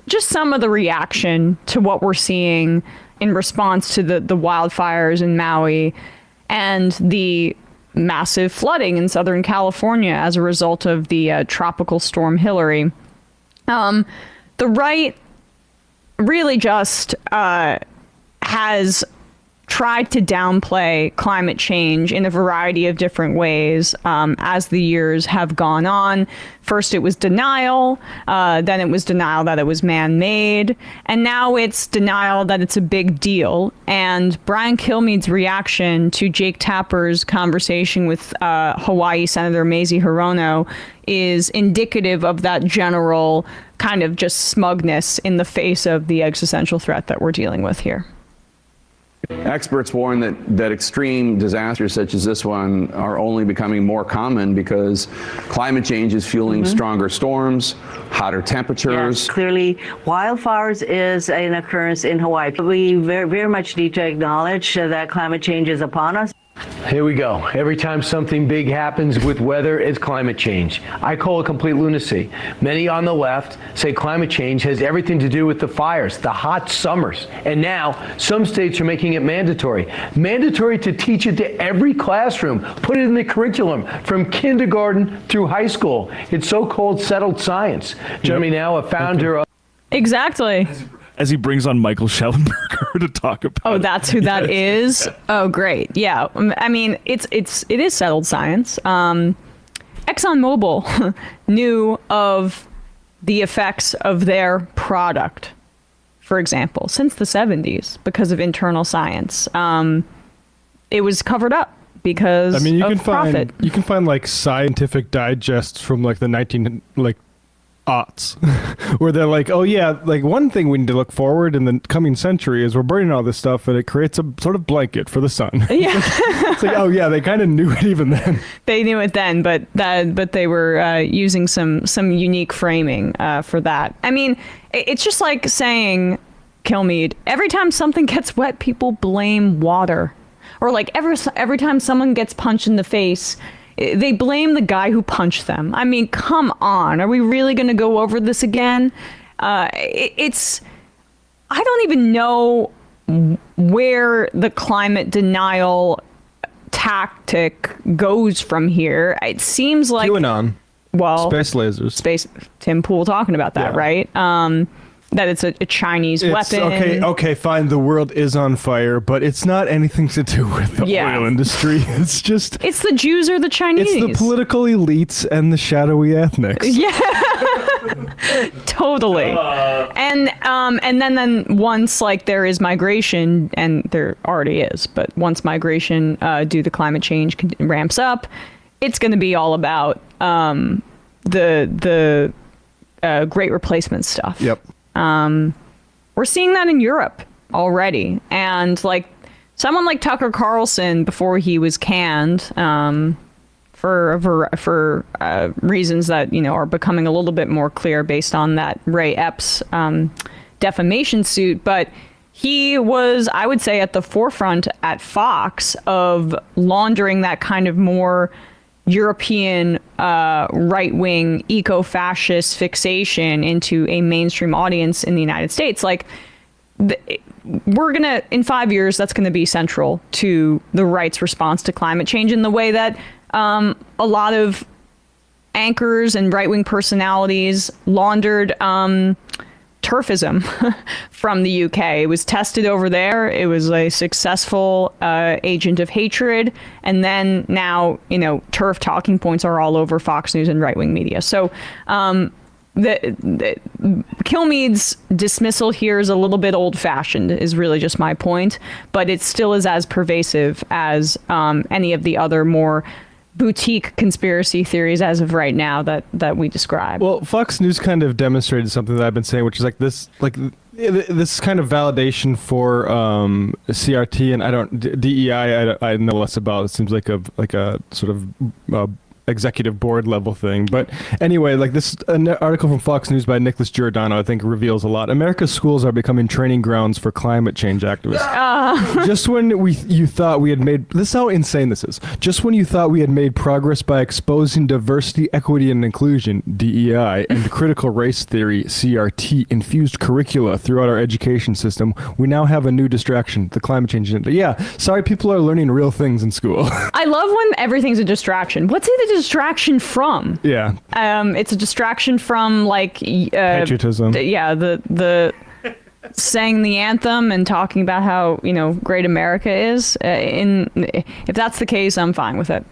just some of the reaction to what we're seeing in response to the wildfires in Maui and the massive flooding in Southern California as a result of the tropical storm Hillary. The right really just has tried to downplay climate change in a variety of different ways as the years have gone on. First, it was denial, then it was denial that it was man-made, and now it's denial that it's a big deal. And Brian Kilmeade's reaction to Jake Tapper's conversation with Hawaii Senator Mazie Hirono is indicative of that general kind of just smugness in the face of the existential threat that we're dealing with here. Experts warn that extreme disasters such as this one are only becoming more common because climate change is fueling stronger storms, hotter temperatures. Yes, clearly, wildfires is an occurrence in Hawaii. We very much need to acknowledge that climate change is upon us. Here we go. Every time something big happens with weather, it's climate change. I call it complete lunacy. Many on the left say climate change has everything to do with the fires, the hot summers. And now some states are making it mandatory. Mandatory to teach it to every classroom. Put it in the curriculum from kindergarten through high school. It's so-called settled science. Joining me now, a founder of... Exactly. As he brings on Michael Schellenberger to talk about. Oh, that's who that is. Oh, great. Yeah. I mean, it is settled science. ExxonMobil knew of the effects of their product, for example, since the 70s because of internal science. It was covered up because of profit. You can find like scientific digests from like the aughts where they're like, oh yeah, like one thing we need to look forward in the coming century is we're burning all this stuff and it creates a sort of blanket for the sun. Yeah. It's like, oh yeah, they kind of knew it even then. They knew it then, but they were using some unique framing for that. I mean, it's just like saying, Kilmeade, every time something gets wet, people blame water. Or like every time someone gets punched in the face, they blame the guy who punched them. I mean, come on. Are we really going to go over this again? I don't even know where the climate denial tactic goes from here. It seems like... QAnon. Well... Space lasers. Tim Pool talking about that, right? That it's a Chinese weapon. Okay, fine. The world is on fire, but it's not anything to do with the oil industry. It's just... It's the Jews or the Chinese. It's the political elites and the shadowy ethnics. Yeah. Totally. And then once like there is migration, and there already is, but once migration due to climate change ramps up, it's going to be all about the Great Replacement stuff. Yep. We're seeing that in Europe already. And like someone like Tucker Carlson, before he was canned, for reasons that, are becoming a little bit more clear based on that Ray Epps defamation suit. But he was, I would say, at the forefront at Fox of laundering that kind of more European right-wing eco-fascist fixation into a mainstream audience in the United States. Like, we're going to, in 5 years, that's going to be central to the right's response to climate change in the way that a lot of anchors and right-wing personalities laundered turfism from the UK. It was tested over there. It was a successful agent of hatred. And then now, turf talking points are all over Fox News and right-wing media. So the Kilmeade's dismissal here is a little bit old-fashioned, is really just my point. But it still is as pervasive as any of the other more boutique conspiracy theories as of right now that we describe. Well, Fox News kind of demonstrated something that I've been saying, which is this kind of validation for CRT and DEI. I know less about. It seems like a sort of executive board level thing. But anyway, like this an article from Fox News by Nicholas Giordano, I think reveals a lot. America's schools are becoming training grounds for climate change activists. Just when you thought we had made, this is how insane this is. Just when you thought we had made progress by exposing diversity, equity, and inclusion, DEI, and critical race theory, CRT, infused curricula throughout our education system, we now have a new distraction, the climate change agenda. Yeah, sorry, people are learning real things in school. I love when everything's a distraction. What's it a distraction from? Yeah. It's a distraction from like Patriotism. The sang the anthem and talking about how great America is. If that's the case, I'm fine with it.